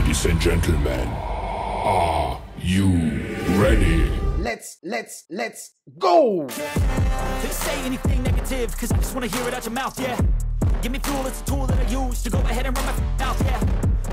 Ladies and gentlemen, are you ready? Let's go! They say anything negative, cause I just wanna hear it out your mouth, yeah. Give me fuel, it's a tool that I use to go ahead and run my mouth, yeah.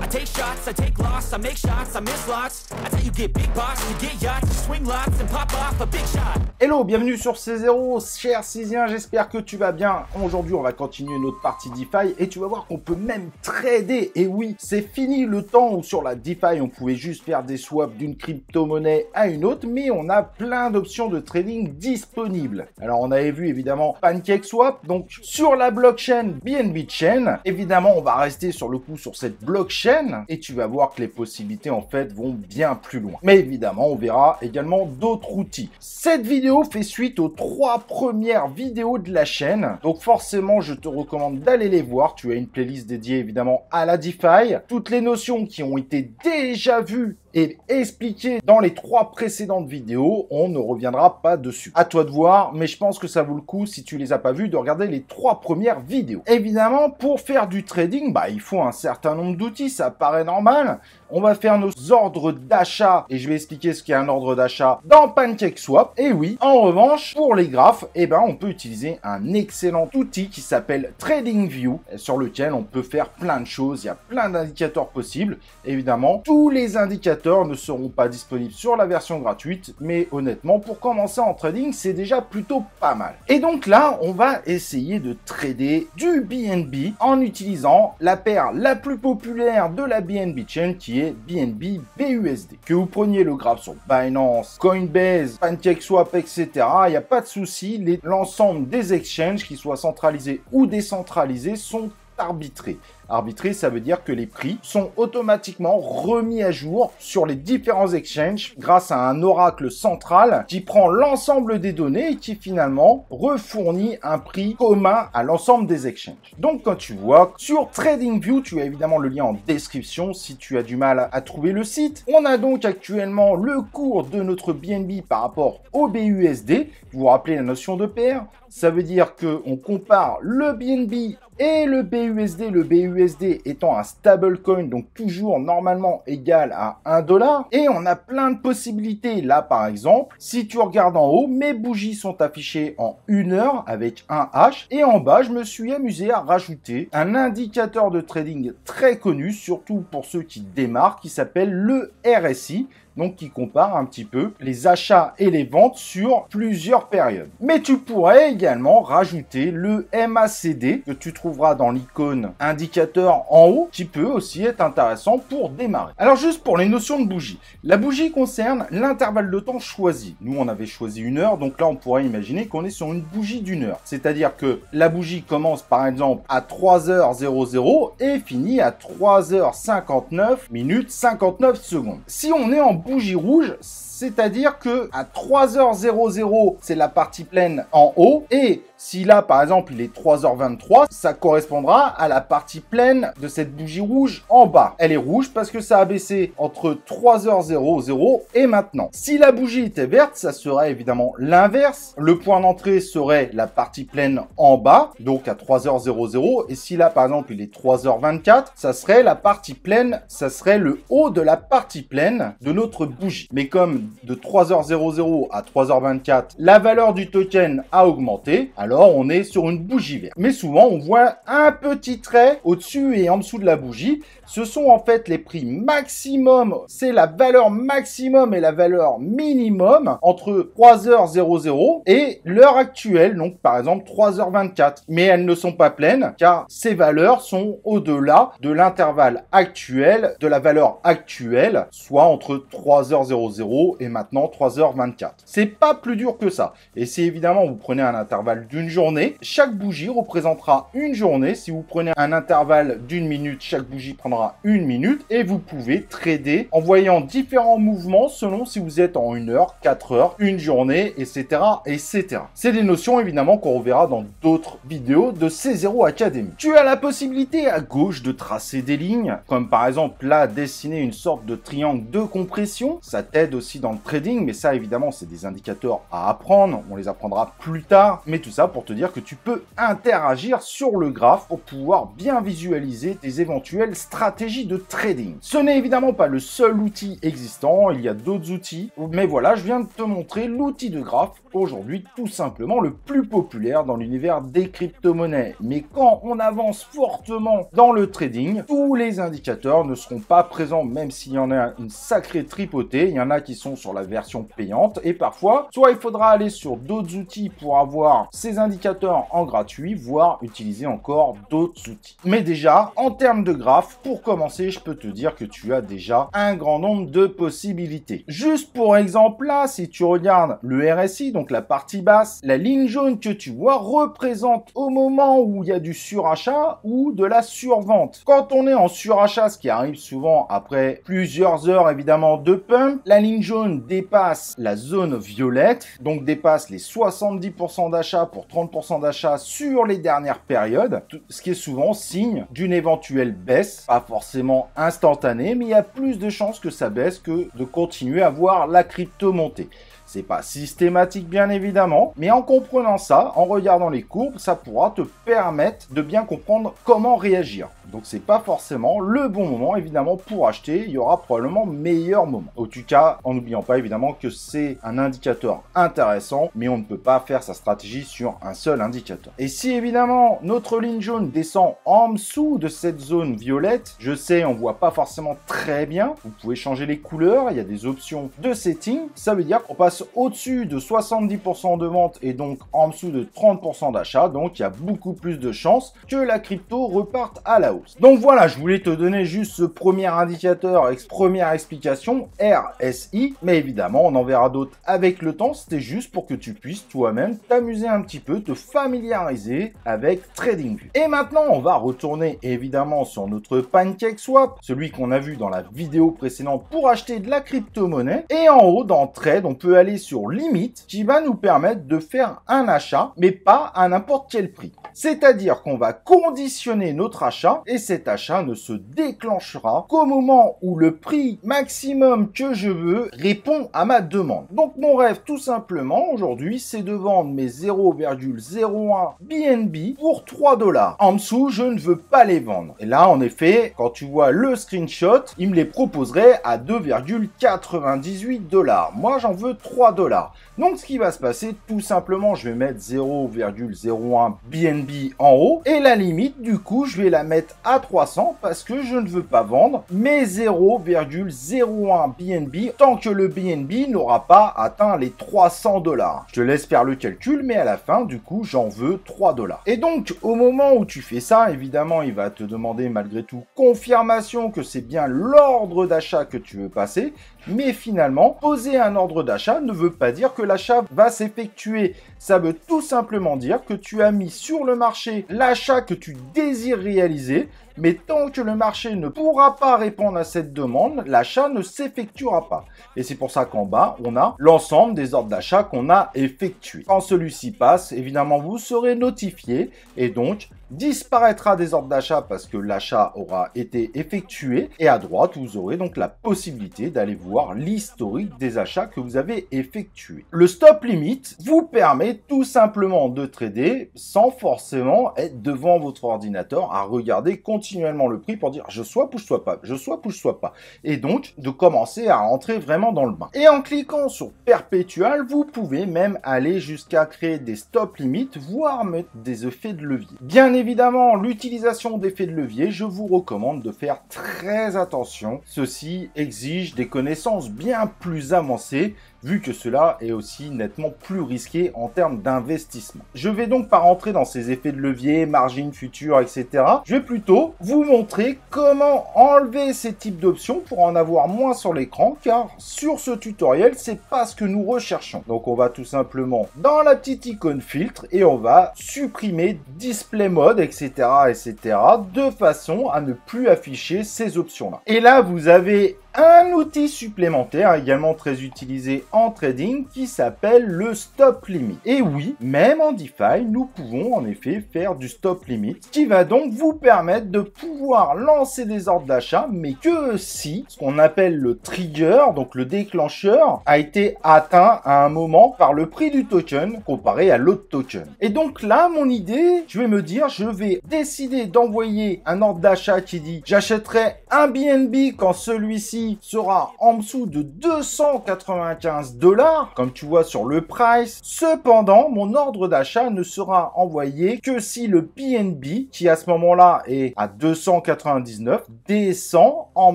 I take shots, I take loss, I make shots, I miss lots. That's how you get big box, you get yachts, you swing lots and pop off a big shot. Hello, bienvenue sur C0, cher Césien, j'espère que tu vas bien. Aujourd'hui, on va continuer notre partie DeFi et tu vas voir qu'on peut même trader. Et oui, c'est fini le temps où sur la DeFi, on pouvait juste faire des swaps d'une crypto-monnaie à une autre, mais on a plein d'options de trading disponibles. Alors, on avait vu évidemment PancakeSwap, donc sur la blockchain BNB Chain. Évidemment, on va rester sur le coup sur cette blockchain et tu vas voir que les possibilités en fait vont bien plus loin. Mais évidemment, on verra également d'autres outils. Cette vidéo fait suite aux 3 premières vidéos de la chaîne. Donc forcément, je te recommande d'aller les voir. Tu as une playlist dédiée évidemment à la DeFi. Toutes les notions qui ont été déjà vues et expliquées dans les 3 précédentes vidéos, on ne reviendra pas dessus. À toi de voir, mais je pense que ça vaut le coup, si tu les as pas vues, de regarder les 3 premières vidéos. Évidemment, pour faire du trading, il faut un certain nombre d'outils, ça paraît normal. On va faire nos ordres d'achat, et je vais expliquer ce qu'est un ordre d'achat dans PancakeSwap. Et oui, en revanche, pour les graphes, on peut utiliser un excellent outil qui s'appelle TradingView, sur lequel on peut faire plein de choses. Il y a plein d'indicateurs possibles. Évidemment, tous les indicateurs ne seront pas disponibles sur la version gratuite, mais honnêtement, pour commencer en trading, c'est déjà plutôt pas mal. Et donc là, on va essayer de trader du BNB en utilisant la paire la plus populaire de la BNB Chain, qui est BNB BUSD. Que vous preniez le graphe sur Binance, Coinbase, PancakeSwap, etc., il n'y a pas de souci, l'ensemble des exchanges, qu'ils soient centralisés ou décentralisés, sont arbitrés. Arbitré, ça veut dire que les prix sont automatiquement remis à jour sur les différents exchanges grâce à un oracle central qui prend l'ensemble des données et qui finalement refournit un prix commun à l'ensemble des exchanges. Donc quand tu vois sur TradingView, tu as évidemment le lien en description si tu as du mal à trouver le site. On a donc actuellement le cours de notre BNB par rapport au BUSD. Vous vous rappelez la notion de paire? Ça veut dire qu'on compare le BNB et le BUSD étant un stablecoin, donc toujours normalement égal à 1 $. Et on a plein de possibilités. Là, par exemple, si tu regardes en haut, mes bougies sont affichées en 1 heure avec un H. Et en bas, je me suis amusé à rajouter un indicateur de trading très connu, surtout pour ceux qui démarrent, qui s'appelle le RSI. Donc qui compare un petit peu les achats et les ventes sur plusieurs périodes. Mais tu pourrais également rajouter le MACD que tu trouveras dans l'icône indicateur en haut, qui peut aussi être intéressant pour démarrer. Alors juste pour les notions de bougie. La bougie concerne l'intervalle de temps choisi. Nous on avait choisi 1 heure, donc là on pourrait imaginer qu'on est sur une bougie d'1 heure. C'est-à-dire que la bougie commence par exemple à 3h00 et finit à 3h59 minutes 59 secondes. Si on est en bougie rouge, c'est-à-dire que à 3h00, c'est la partie pleine en haut, et si là, par exemple, il est 3h23, ça correspondra à la partie pleine de cette bougie rouge en bas. Elle est rouge parce que ça a baissé entre 3h00 et maintenant. Si la bougie était verte, ça serait évidemment l'inverse. Le point d'entrée serait la partie pleine en bas, donc à 3h00. Et si là, par exemple, il est 3h24, ça serait la partie pleine, ça serait le haut de la partie pleine de notre bougie. Mais comme de 3h00 à 3h24, la valeur du token a augmenté, alors on est sur une bougie verte. Mais souvent, on voit un petit trait au-dessus et en dessous de la bougie. Ce sont en fait les prix maximum, c'est la valeur maximum et la valeur minimum entre 3h00 et l'heure actuelle, donc par exemple 3h24. Mais elles ne sont pas pleines car ces valeurs sont au-delà de l'intervalle actuel, de la valeur actuelle, soit entre 3h00 et maintenant 3h24. C'est pas plus dur que ça. Et si évidemment vous prenez un intervalle d'une journée, chaque bougie représentera une journée. Si vous prenez un intervalle d'une minute, chaque bougie prendra 1 minute et vous pouvez trader en voyant différents mouvements selon si vous êtes en 1 heure, 4 heures, une journée, etc., etc. C'est des notions évidemment qu'on reverra dans d'autres vidéos de C0 Academy. Tu as la possibilité à gauche de tracer des lignes, comme par exemple là dessiner une sorte de triangle de compression. Ça t'aide aussi dans le trading, mais ça évidemment c'est des indicateurs à apprendre, on les apprendra plus tard, mais tout ça pour te dire que tu peux interagir sur le graphe pour pouvoir bien visualiser tes éventuelles stratégies de trading. Ce n'est évidemment pas le seul outil existant, il y a d'autres outils, mais voilà, je viens de te montrer l'outil de graphe aujourd'hui tout simplement le plus populaire dans l'univers des crypto-monnaies. Mais quand on avance fortement dans le trading, tous les indicateurs ne seront pas présents, même s'il y en a une sacrée tripotée. Il y en a qui sont sur la version payante et parfois, soit il faudra aller sur d'autres outils pour avoir ces indicateurs en gratuit, voire utiliser encore d'autres outils. Mais déjà, en termes de graphes, pour commencer, je peux te dire que tu as déjà un grand nombre de possibilités. Juste pour exemple là, si tu regardes le RSI, donc la partie basse, la ligne jaune que tu vois représente au moment où il y a du surachat ou de la survente. Quand on est en surachat, ce qui arrive souvent après plusieurs heures évidemment de pump, la ligne jaune dépasse la zone violette, donc dépasse les 70% d'achat pour 30% d'achat sur les dernières périodes, ce qui est souvent signe d'une éventuelle baisse, pas forcément instantanée, mais il y a plus de chances que ça baisse que de continuer à voir la crypto monter. C'est pas systématique bien évidemment, mais en comprenant ça, en regardant les courbes, ça pourra te permettre de bien comprendre comment réagir. Donc c'est pas forcément le bon moment évidemment pour acheter, il y aura probablement meilleur moment. En tout cas, en n'oubliant pas évidemment que c'est un indicateur intéressant, mais on ne peut pas faire sa stratégie sur un seul indicateur. Et si évidemment notre ligne jaune descend en dessous de cette zone violette, je sais on voit pas forcément très bien, vous pouvez changer les couleurs, il y a des options de setting, ça veut dire qu'on passe au-dessus de 70% de vente et donc en dessous de 30% d'achat, donc il y a beaucoup plus de chances que la crypto reparte à la hausse. Donc voilà, je voulais te donner juste ce premier indicateur, première explication, RSI, mais évidemment on en verra d'autres avec le temps, c'était juste pour que tu puisses toi-même t'amuser un petit peu, te familiariser avec TradingView. Et maintenant on va retourner évidemment sur notre PancakeSwap, celui qu'on a vu dans la vidéo précédente pour acheter de la crypto-monnaie, et en haut dans Trade on peut aller sur Limite qui va nous permettre de faire un achat, mais pas à n'importe quel prix. C'est-à-dire qu'on va conditionner notre achat et cet achat ne se déclenchera qu'au moment où le prix maximum que je veux répond à ma demande. Donc mon rêve tout simplement aujourd'hui c'est de vendre mes 0,01 BNB pour 3 $. En dessous je ne veux pas les vendre. Et là en effet quand tu vois le screenshot il me les proposerait à 2,98 $. Moi j'en veux 3 $. Donc ce qui va se passer tout simplement je vais mettre 0,01 BNB en haut et la limite du coup je vais la mettre à 300 parce que je ne veux pas vendre mes 0,01 BNB tant que le BNB n'aura pas atteint les 300 $. Je te laisse faire le calcul mais à la fin du coup j'en veux 3 $. Et donc au moment où tu fais ça évidemment il va te demander malgré tout confirmation que c'est bien l'ordre d'achat que tu veux passer, mais finalement poser un ordre d'achat ne veut pas dire que l'achat va s'effectuer. Ça veut tout simplement dire que tu as mis sur le marché l'achat que tu désires réaliser, mais tant que le marché ne pourra pas répondre à cette demande, l'achat ne s'effectuera pas. Et c'est pour ça qu'en bas, on a l'ensemble des ordres d'achat qu'on a effectués. Quand celui-ci passe, évidemment, vous serez notifié et donc disparaîtra des ordres d'achat parce que l'achat aura été effectué. Et à droite, vous aurez donc la possibilité d'aller voir l'historique des achats que vous avez effectués. Le stop limit vous permet tout simplement de trader sans forcément être devant votre ordinateur à regarder continuellement le prix pour dire je swap ou je swap pas, je swap ou je swap pas. Et donc de commencer à rentrer vraiment dans le bain. Et en cliquant sur perpétual, vous pouvez même aller jusqu'à créer des stop limits, voire mettre des effets de levier. Bien évidemment, l'utilisation d'effets de levier, je vous recommande de faire très attention. Ceci exige des connaissances bien plus avancées, vu que cela est aussi nettement plus risqué en termes d'investissement. Je vais donc pas rentrer dans ces effets de levier, margin future, etc. Je vais plutôt vous montrer comment enlever ces types d'options pour en avoir moins sur l'écran, car sur ce tutoriel, c'est pas ce que nous recherchons. Donc on va tout simplement dans la petite icône filtre et on va supprimer display mode, etc., etc., de façon à ne plus afficher ces options-là. Et là, vous avez un outil supplémentaire également très utilisé en trading qui s'appelle le stop limit. Et oui, même en DeFi, nous pouvons en effet faire du stop limit qui va donc vous permettre de pouvoir lancer des ordres d'achat, mais que si ce qu'on appelle le trigger, donc le déclencheur, a été atteint à un moment par le prix du token comparé à l'autre token. Et donc là, mon idée, je vais me dire, je vais décider d'envoyer un ordre d'achat qui dit j'achèterai un BNB quand celui-ci sera en dessous de 295 $, comme tu vois sur le price. Cependant, mon ordre d'achat ne sera envoyé que si le BNB, qui à ce moment-là est à 299, descend en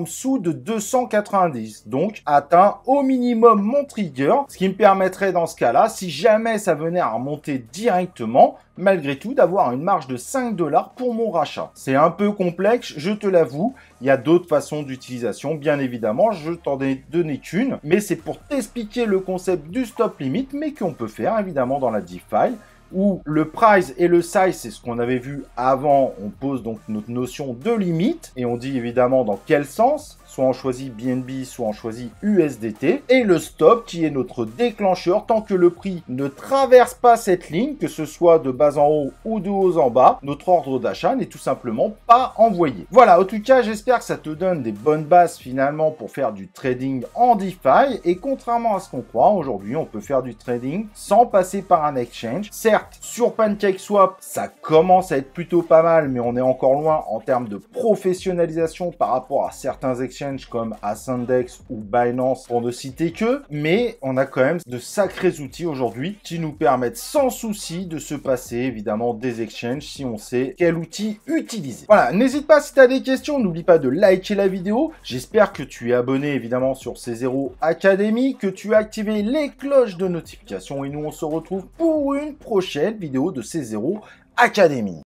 dessous de 290. Donc, atteint au minimum mon trigger, ce qui me permettrait dans ce cas-là, si jamais ça venait à remonter directement, malgré tout, d'avoir une marge de 5 $ pour mon rachat. C'est un peu complexe, je te l'avoue. Il y a d'autres façons d'utilisation, bien évidemment. Je t'en ai donné qu'une, mais c'est pour t'expliquer le concept du stop limit, mais qu'on peut faire évidemment dans la DeFi, où le price et le size, c'est ce qu'on avait vu avant. On pose donc notre notion de limite et on dit évidemment dans quel sens. Soit on choisit BNB, soit on choisit USDT. Et le stop qui est notre déclencheur tant que le prix ne traverse pas cette ligne, que ce soit de bas en haut ou de haut en bas, notre ordre d'achat n'est tout simplement pas envoyé. Voilà, en tout cas, j'espère que ça te donne des bonnes bases finalement pour faire du trading en DeFi. Et contrairement à ce qu'on croit, aujourd'hui, on peut faire du trading sans passer par un exchange. Certes, sur PancakeSwap, ça commence à être plutôt pas mal, mais on est encore loin en termes de professionnalisation par rapport à certains exchanges comme Ascendex ou Binance pour ne citer que, mais on a quand même de sacrés outils aujourd'hui qui nous permettent sans souci de se passer évidemment des exchanges si on sait quel outil utiliser. Voilà, n'hésite pas si tu as des questions, n'oublie pas de liker la vidéo. J'espère que tu es abonné évidemment sur C0 Academy, que tu as activé les cloches de notification et nous on se retrouve pour une prochaine vidéo de C0 Academy.